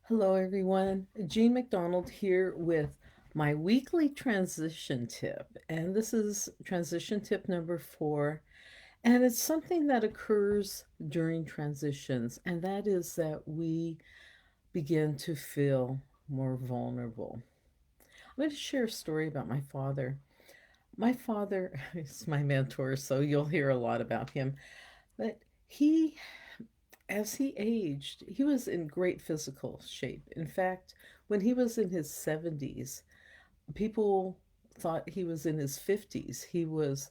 Hello, everyone. Jean McDonald here with my weekly transition tip. And this is transition tip number 4. And it's something that occurs during transitions, and that is that we begin to feel more vulnerable. I'm going to share a story about my father. My father is my mentor, so you'll hear a lot about him. But he as he aged, he was in great physical shape. In fact, when he was in his 70s, people thought he was in his 50s. He was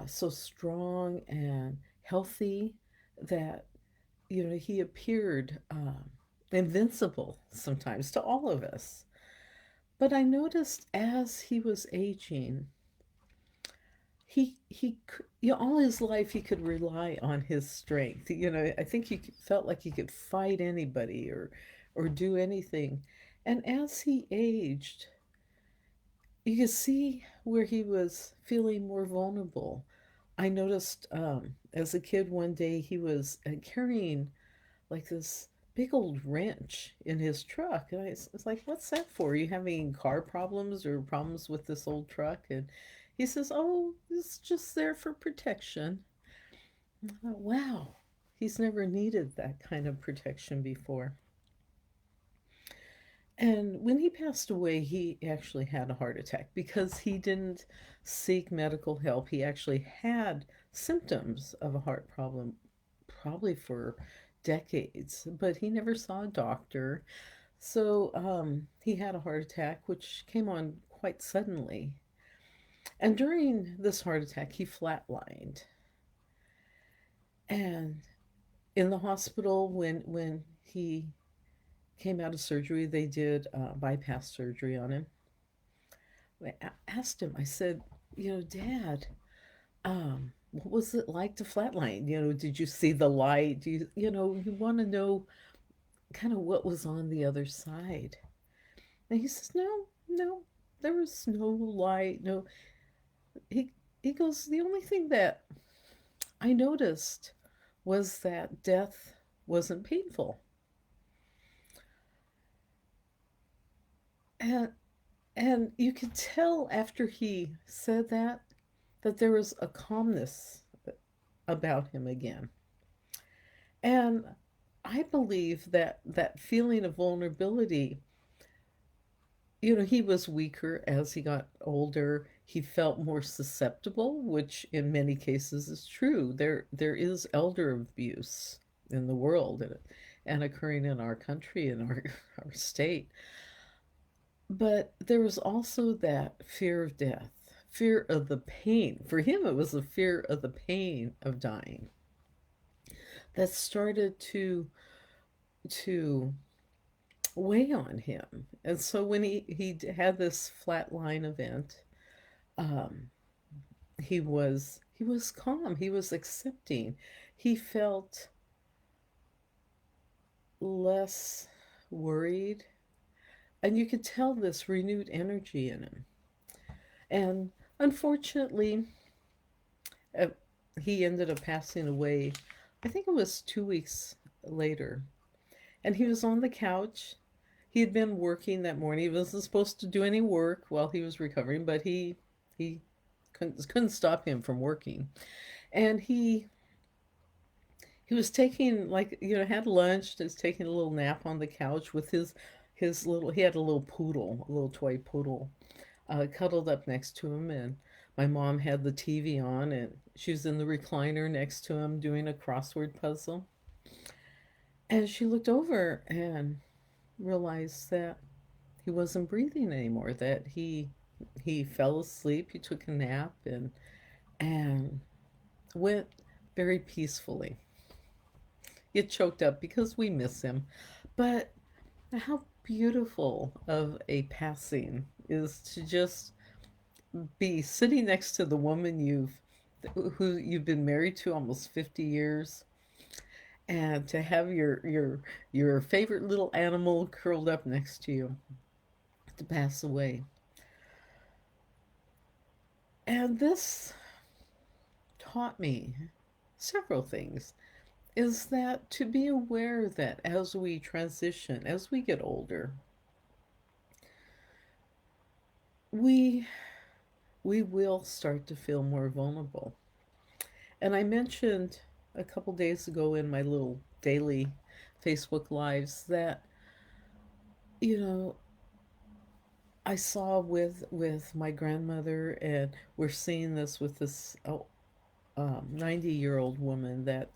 so strong and healthy that, he appeared invincible sometimes to all of us. But I noticed as he was aging, all his life he could rely on his strength. I think felt like he could fight anybody or do anything. And as he aged, you could see where he was feeling more vulnerable. I noticed as a kid one day he was carrying like this big old wrench in his truck. And it's like, what's that for? Are you having car problems or problems with this old truck? And he says, oh, it's just there for protection. I thought, wow, he's never needed that kind of protection before. And when he passed away, he actually had a heart attack because he didn't seek medical help. He actually had symptoms of a heart problem probably for decades, but he never saw a doctor. So he had a heart attack, which came on quite suddenly. And during this heart attack, he flatlined. And in the hospital, when he came out of surgery, they did bypass surgery on him. I asked him, I said, Dad, what was it like to flatline? Did you see the light? You want to know kind of what was on the other side. And he says, no, no, there was no light. No, he, he goes, the only thing that I noticed was that death wasn't painful. And, and you could tell after he said that there was a calmness about him again. And I believe that that feeling of vulnerability, he was weaker as he got older. He felt more susceptible, which in many cases is true. There is elder abuse in the world and occurring in our country and our state. But there was also that fear of death, fear of the pain. For him, it was the fear of the pain of dying that started to weigh on him. And so when he had this flatline event, um, he was calm. He was accepting. He felt less worried, and you could tell this renewed energy in him. And unfortunately, uh, he ended up passing away. I think it was 2 weeks later, and he was on the couch. He had been working that morning. He wasn't supposed to do any work while he was recovering, but he couldn't stop him from working. And he was taking, like, had lunch, was taking a little nap on the couch with his little, he had a little poodle, a little toy poodle, cuddled up next to him. And my mom had the TV on, and she was in the recliner next to him doing a crossword puzzle. And she looked over and realized that he wasn't breathing anymore, that he fell asleep, he took a nap, and went very peacefully. Get choked up because we miss him. But how beautiful of a passing is to just be sitting next to the woman who you've been married to almost 50 years, and to have your favorite little animal curled up next to you to pass away. And this taught me several things. is that to be aware that as we transition, as we get older, we we will start to feel more vulnerable. And I mentioned a couple days ago in my little daily Facebook lives that, you know, I saw with my grandmother, and we're seeing this with this 90-year-old woman that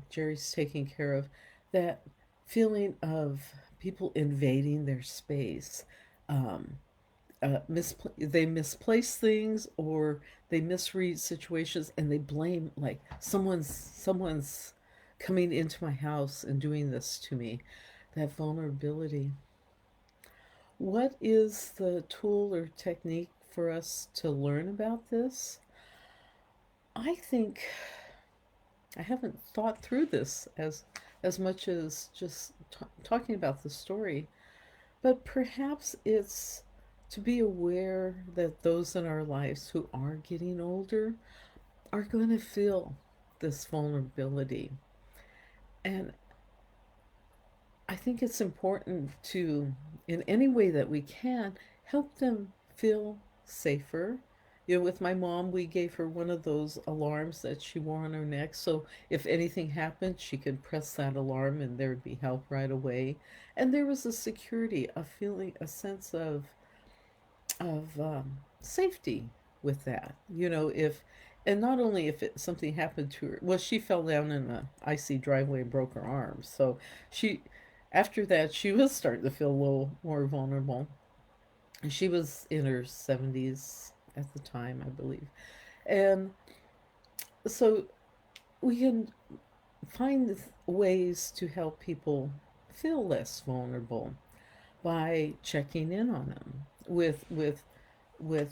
Jerry's taking care of, that feeling of people invading their space. Um, they misplace things, or they misread situations, and they blame, like, someone's coming into my house and doing this to me. That vulnerability. What is the tool or technique for us to learn about this? I think I haven't thought through this as much as just talking about the story, but perhaps it's to be aware that those in our lives who are getting older are going to feel this vulnerability. And I think it's important to, in any way that we can, help them feel safer. You know, with my mom, we gave her one of those alarms that she wore on her neck. So if anything happened, she could press that alarm and there would be help right away. And there was a security, a feeling, a sense of safety with that. You know, if, and not only if something happened to her, well, she fell down in a icy driveway and broke her arm. So she, after that, she was starting to feel a little more vulnerable. And she was in her 70s at the time, I believe. And so we can find ways to help people feel less vulnerable by checking in on them with the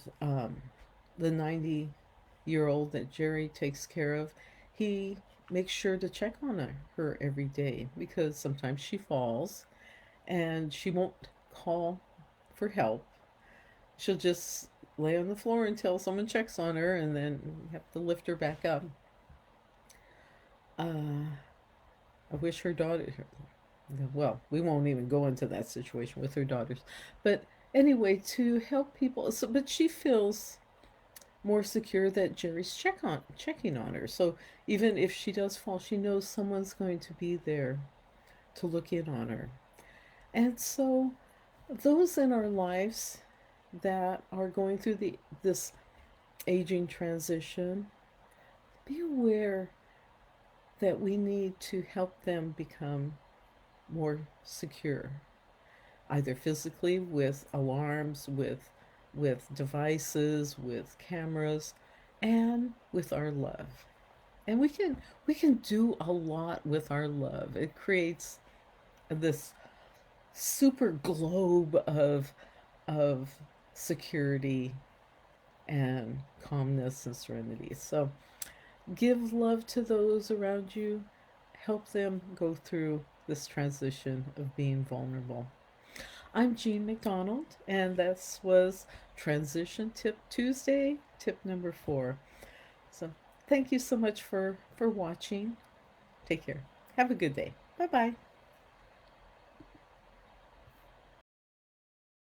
90-year old that Jerry takes care of. He makes sure to check on her every day because sometimes she falls and she won't call for help. She'll just lay on the floor until someone checks on her, and then you have to lift her back up. Uh, I wish her daughter, well, we won't even go into that situation with her daughters. But anyway, to help people, so, but she feels more secure that Jerry's checking on her. So even if she does fall, she knows someone's going to be there to look in on her. And so those in our lives that are going through the this aging transition, be aware that we need to help them become more secure, either physically with alarms, with devices, with cameras, and with our love. And we can do a lot with our love. It creates this super globe of security and calmness and serenity. So give love to those around you. Help them go through this transition of being vulnerable. I'm Jean McDonald, and this was Transition Tip Tuesday, tip number 4. So thank you so much for watching. Take care. Have a good day. Bye bye.